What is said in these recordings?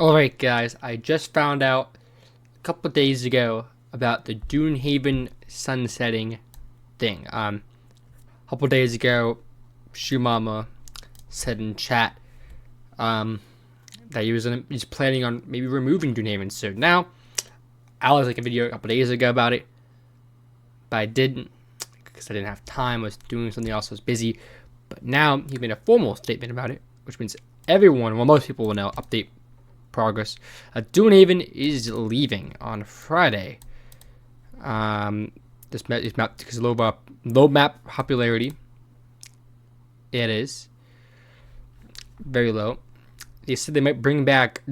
Alright guys, I just found out a couple days ago about the Dunehaven sunsetting thing. A couple days ago, Shoe Mama said in chat that he's planning on maybe removing Dunehaven soon. Now, I was like a video a couple days ago about it, but I didn't because I didn't have time. I was doing something else. I was busy. But now he made a formal statement about it, which means everyone, well, most people will now update progress. Dunehaven is leaving on Friday. This map because low map popularity. It is very low. They said they might bring back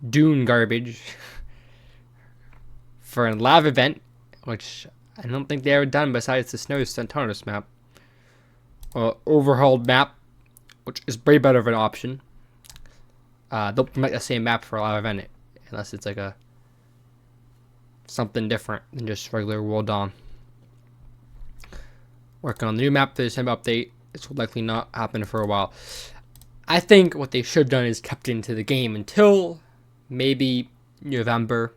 Dune garbage for a live event, which I don't think they ever done besides the Snow Centaurus map. Overhauled map, which is way better of an option. They'll make the same map for a live event, unless it's like something different than just regular World Dawn. Working on the new map for the same update. This will likely not happen for a while. I think what they should have done is kept into the game until maybe November,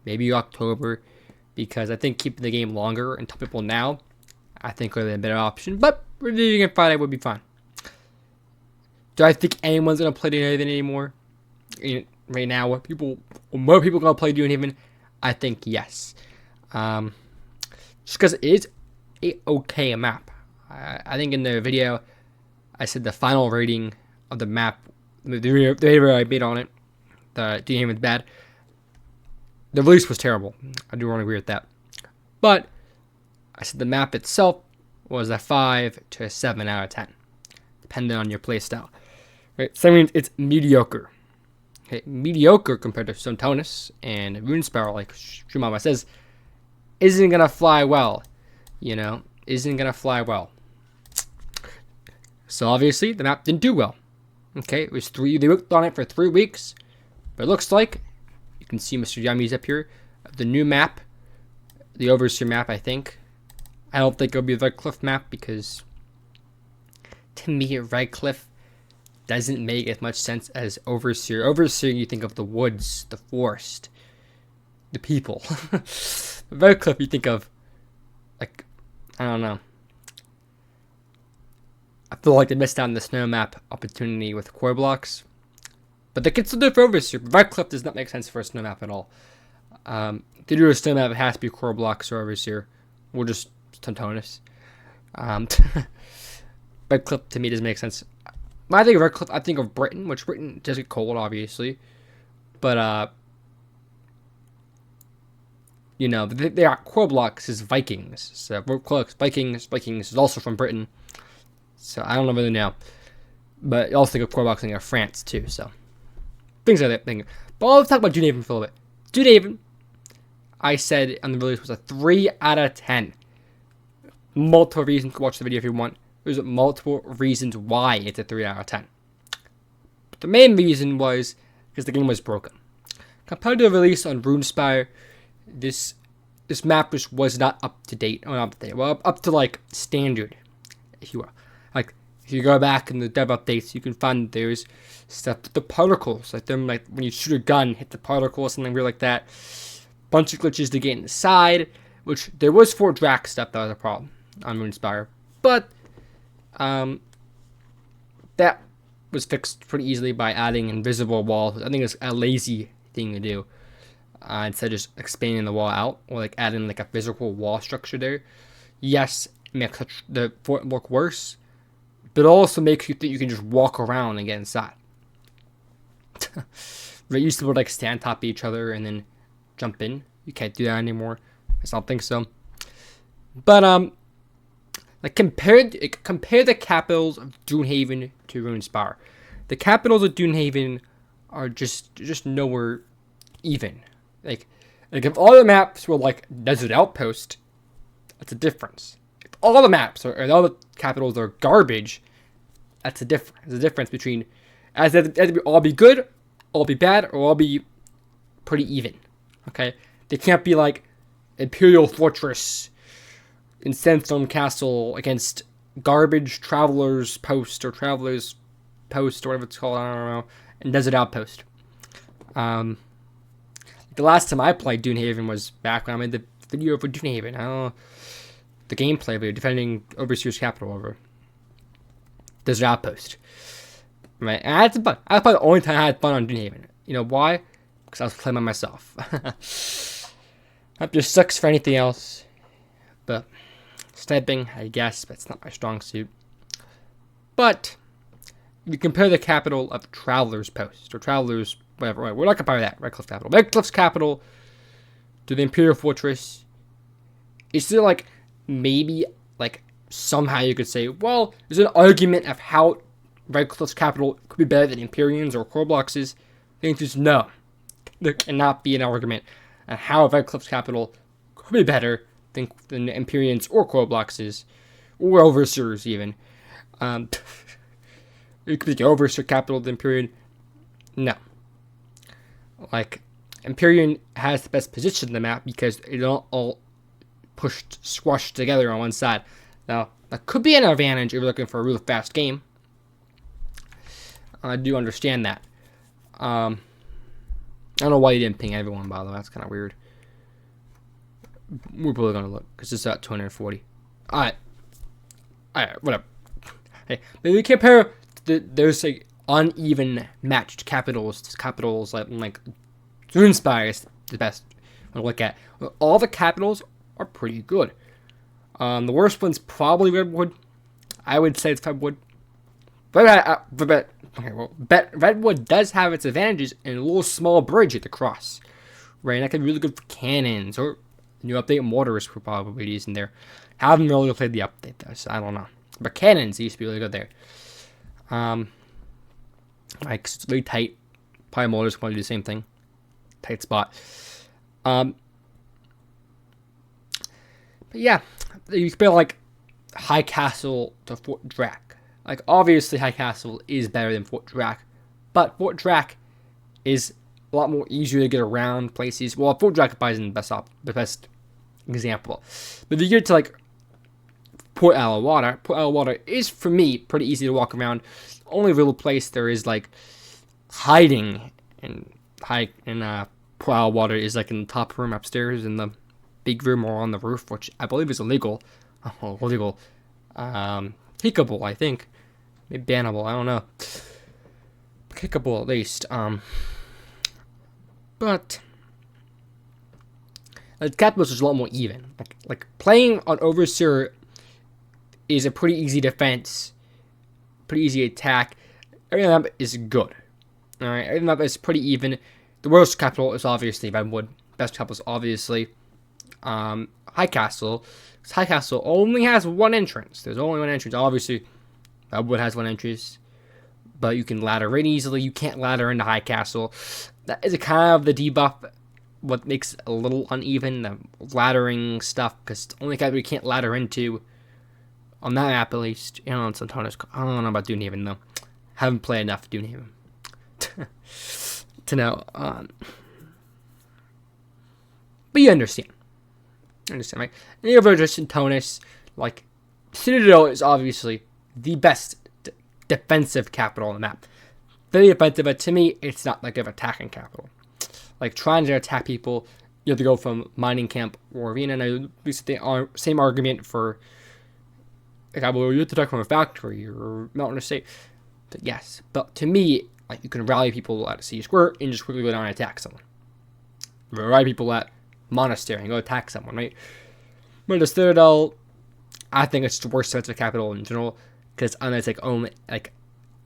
maybe October, because I think keeping the game longer and tell people now, I think would be a better option. But releasing it Friday would be fine. Do I think anyone's gonna play Dunehaven anymore? Right now, more people gonna play Dunehaven? I think yes. Just because it is a okay map. I think in the video, I said the final rating of the map, the video I made on it, the Dunehaven's bad. The release was terrible. I do want to agree with that. But I said the map itself was a 5 to a 7 out of 10, depending on your playstyle. Right, so that means it's mediocre. Okay, mediocre compared to Stontonus and Runespower, like Shumama says, isn't gonna fly well. Isn't gonna fly well. So obviously the map didn't do well. Okay, it was they worked on it for 3 weeks, but it looks like you can see Mr. Yummy's up here. The new map, the Overseer map, I think. I don't think it'll be the Red Cliff map because to me, Red Cliff doesn't make as much sense as Overseer. Overseer, you think of the woods, the forest, the people. Red Cliff, you think of, like, I don't know. I feel like they missed out on the snow map opportunity with core blocks. But they can still do it for Overseer. Red Cliff does not make sense for a snow map at all. To do a snow map, it has to be core blocks or Overseer. Or just Stontonus. Red Cliff, to me, doesn't make sense. When I think of Red Cliff, I think of Britain, which Britain does get cold, obviously. But, they are core blocks is Vikings. So, Red Cliff, Vikings is also from Britain. So, I don't really know. But you also think of core blocks in France, too, so. Things like that. But let's talk about Dunehaven for a little bit. Dunehaven, I said on the release, was a 3 out of 10. Multiple reasons. Watch the video if you want. There's multiple reasons why it's a 3 out of 10. But the main reason was because the game was broken. Compared to the release on Runespire, this map was not up to date. Well, not up to date. Well, up to like standard, if you will. Like if you go back in the dev updates, you can find there's stuff with the particles, like them, like when you shoot a gun, hit the particle or something weird like that. Bunch of glitches to get inside, which there was 4 Drac stuff that was a problem on Runespire, but that was fixed pretty easily by adding invisible walls. I think it's a lazy thing to do instead of just expanding the wall out or like adding like a physical wall structure there. Yes, it makes the fort look worse, but it also makes you think you can just walk around and get inside. They used to like stand top each other and then jump in. You can't do that anymore. I don't think so. But like compare the capitals of Dunehaven to Runespire. The capitals of Dunehaven are just nowhere even. Like if all the maps were like Desert Outpost, that's a difference. If all the maps or all the capitals are garbage, that's a difference. There's a difference between as they all be good, all be bad, or all be pretty even. Okay, they can't be like Imperial Fortress in Sandstone Castle against Garbage Traveler's Post or Traveler's Post or whatever it's called, I don't know, and Desert Outpost. Um, the last time I played Dunehaven was back when I made the video for Dunehaven. I don't know the gameplay, but defending Overseer's capital over Desert Outpost. Right, and I had some fun. That's probably the only time I had fun on Dunehaven. You know why? Because I was playing by myself. That just sucks for anything else. But sniping, I guess, but it's not my strong suit. But if you compare the capital of Traveler's Post, or Traveler's, whatever, right, we're not comparing that, Redcliffe's capital. Redcliffe's capital to the Imperial Fortress, is there like, maybe, like, somehow you could say, well, there's an argument of how Redcliffe's capital could be better than Empyrean's or Corblox's? The answer is no. There cannot be an argument on how Redcliffe's capital could be better than Empyrean's or Corblox's, or Overseer's even. It could be the Overseer capital of the Empyrean. No. Like, Empyrean has the best position in the map because it don't all squashed together on one side. Now, that could be an advantage if you're looking for a really fast game. I do understand that. I don't know why you didn't ping everyone, by the way. That's kind of weird. We're probably going to look, because it's at 240. Alright, whatever. Hey, but we compare, there's like uneven matched capitals like Runespire is the best one to look at. All the capitals are pretty good. The worst one's probably Redwood. I would say it's Redwood. But Redwood does have its advantages in a little small bridge at the cross. Right, and that could be really good for cannons, or new update mortars for probably using there. Haven't really played the update though, so I don't know. But cannons used to be really good there. Like, it's really tight. Probably mortars want to do the same thing. Tight spot. But yeah, you compare like High Castle to Fort Drac. Like, obviously High Castle is better than Fort Drac, but Fort Drac is a lot more easier to get around places. Well, Fort Drac probably isn't the best example. But if you get to like Port Alawater is, for me, pretty easy to walk around. Only real place there is like hiding in Port Alawater is like in the top room upstairs, in the big room or on the roof, which I believe is illegal. Illegal. Kickable, I think. Maybe bannable, I don't know. Kickable at least. But the capitals is a lot more even. Like playing on Overseer is a pretty easy defense, pretty easy attack. Everything up is good. Alright, everything up is pretty even. The worst capital is obviously Redwood. Best capital is obviously High Castle. High Castle only has one entrance. There's only one entrance. Obviously, Redwood has one entrance, but you can ladder in easily. You can't ladder into High Castle. That is a kind of the debuff. What makes it a little uneven, the laddering stuff, because the only capital you can't ladder into on that map, at least. You know, it's Antonis. I don't know about Dunehaven though. Haven't played enough Dunehaven to know. But you understand. Right? And you have just Antonis, like, Citadel is obviously the best defensive capital on the map. Very defensive, but to me, it's not like an attacking capital. Like, trying to attack people, you have to go from mining camp or arena. And I use the same argument for, like, you have to attack from a factory or mountain estate. But yes, but to me, like, you can rally people at a city square and just quickly go down and attack someone. Rally people at monastery and go attack someone, right? But the Citadel, I think it's the worst defensive capital in general, because it's like own like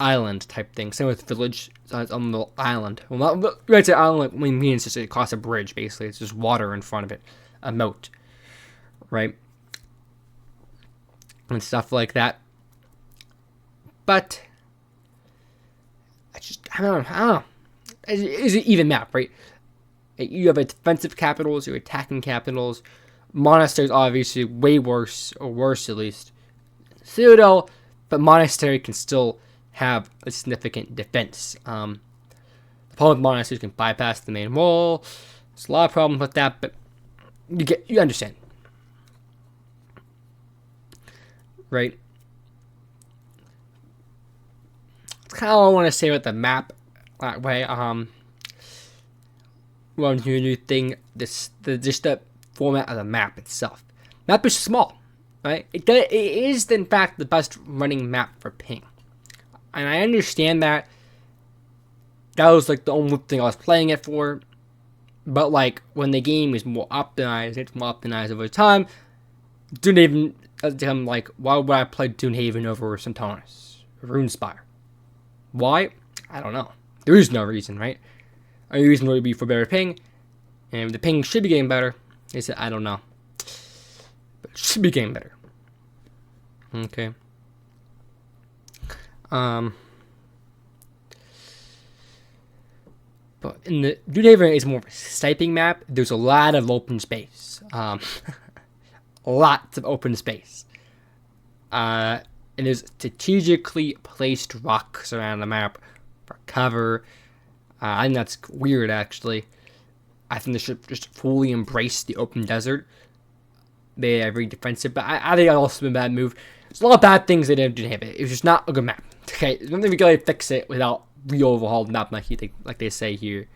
island type thing. Same with village, so it's on the island. Well, not right to island. What we mean is just across a bridge. Basically, it's just water in front of it, a moat, right, and stuff like that. But I don't know. It's an even map, right? You have a defensive capitals, your attacking capitals. Monastery's obviously way worse, or worse at least. Citadel, but Monastery can still have a significant defense. The problem with Monastery can bypass the main wall. There's a lot of problems with that, but you understand. Right? That's kind of all I want to say about the map that way. run to a new thing. Just the format of the map itself. Map is small, right? It is in fact the best running map for ping, and I understand that. That was like the only thing I was playing it for. But like when the game is more optimized, it's more optimized over time. Dunehaven, I'm like, why would I play Dunehaven over Centauros, Runespire? Why? I don't know. There is no reason, right? A reason would be for better ping, and the ping should be getting better. They said, I don't know, but it should be getting better. Okay. But in the Dunehaven is more of a sniping map. There's a lot of open space. Lots of open space. And there's strategically placed rocks around the map for cover. I think that's weird, actually. I think they should just fully embrace the open desert. They are very defensive, but I think that's also been a bad move. There's a lot of bad things they didn't have it. It was just not a good map. Okay, there's nothing we can really fix it without re-overhaul the map like they say here.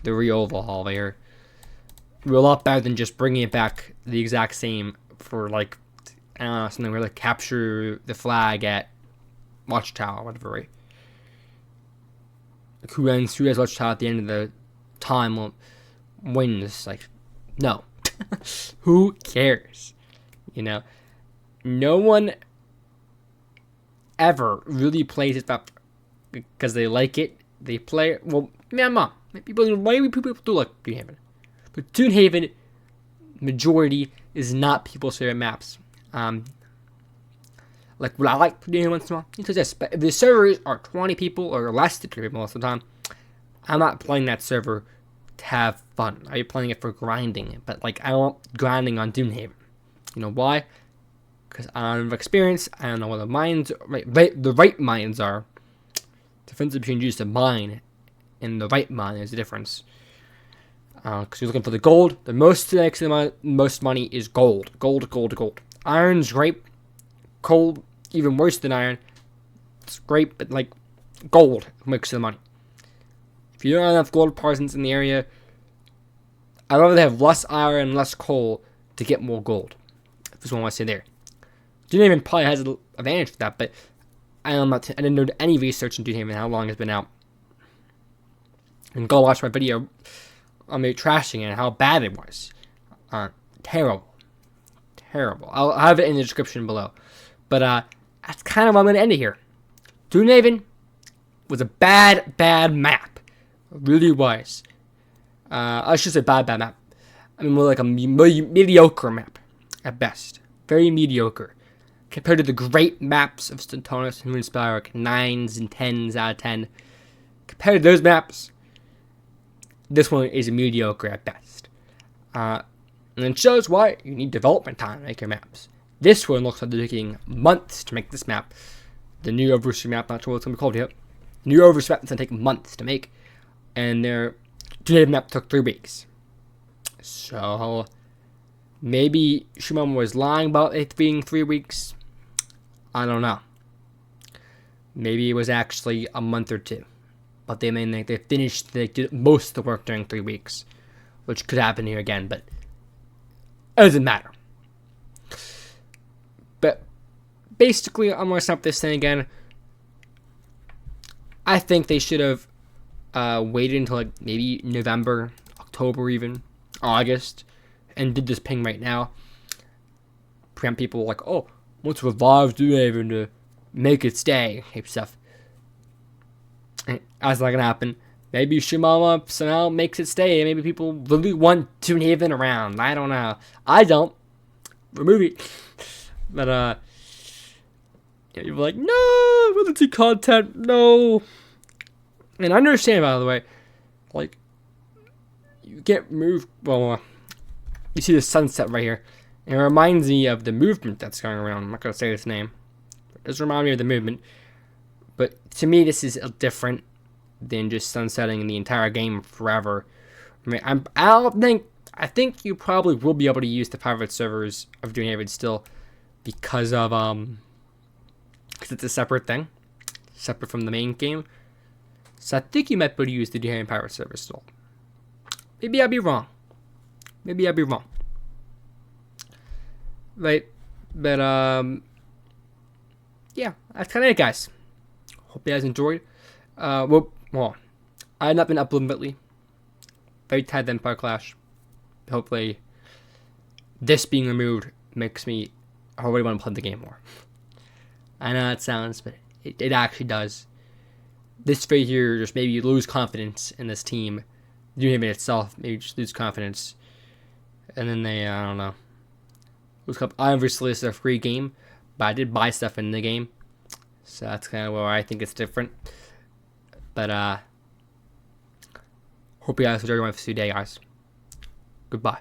The re-overhaul here. We're a lot better than just bringing it back the exact same for like, I don't know, something where like capture the flag at Watchtower, whatever, right? Like who has Watchtower at the end of the time wins. Like, no. Who cares? You know? No one ever really plays it up because they like it. They play it. Well, mom. Maybe people do like Dunehaven. But Dunehaven, majority, is not people's favorite maps. Like, would I like Dunehaven once in a while? It's this. But if the servers are 20 people or less than 20 people most of the time, I'm not playing that server to have fun. I'm playing it for grinding. But, like, I want grinding on Dunehaven. You know why? Because I don't have experience. I don't know what the mines, the right mines are. The difference between just a mine and the right mine is the difference. Because you're looking for the gold. The most money is gold. Gold. Iron's great. Coal, even worse than iron. It's great, but like gold makes the money. If you don't have enough gold parsons in the area, I'd rather have less iron and less coal to get more gold. That's what I want to say there. Dunehaven probably has an advantage for that, but I didn't do any research into Dunehaven, how long it's been out. And go watch my video on me trashing it and how bad it was. Terrible. I'll have it in the description below. But that's kind of where I'm going to end it here. Dunehaven was a bad map. It really was. I should say bad map. I mean, more like a mediocre map at best. Very mediocre. Compared to the great maps of Centauros and Runespire, like 9s and 10s out of 10. Compared to those maps, this one is mediocre at best. And it shows why you need development time to make your maps. This one looks like they're taking months to make this map. The new Overseas map, not sure what it's going to be called yet. New Overseas map is going to take months to make. And their Dunehaven map took 3 weeks. So, maybe Shimon was lying about it being 3 weeks. I don't know. Maybe it was actually a month or 2. But they did most of the work during 3 weeks. Which could happen here again, but it doesn't matter. But basically, I'm going to stop this thing again. I think they should have waited until like maybe November, October even, August, and did this ping right now. Prevent people like, oh, let's revive Dunehaven to make it stay, type stuff. That's not going to happen. Maybe Shimama somehow makes it stay. Maybe people really want Dunehaven around. I don't know. I don't. Remove it. But, you're like, no, I want to see content. No. And I understand, by the way, like, you get moved. Well, you see the sunset right here. And it reminds me of the movement that's going around. I'm not going to say its name. It does remind me of the movement. But to me, this is different than just sunsetting the entire game forever. I mean, I think you probably will be able to use the private servers of Dunehaven still because of because it's a separate thing, separate from the main game. So I think you might be able to use the Dunehaven private server still. Maybe I'll be wrong. Maybe I'll be wrong. Right? But yeah, that's kind of it, guys. Hope you guys enjoyed. Well, I have not been uploading lately. Very tired of Empire Clash. Hopefully, this being removed makes me already want to play the game more. I know it sounds, but it actually does. This right here just maybe you lose confidence in this team. Dunehaven itself, maybe just lose confidence. And then I don't know. Obviously, it's a free game, but I did buy stuff in the game. So that's kind of where I think it's different. But, hope you guys enjoy your day, guys. Goodbye.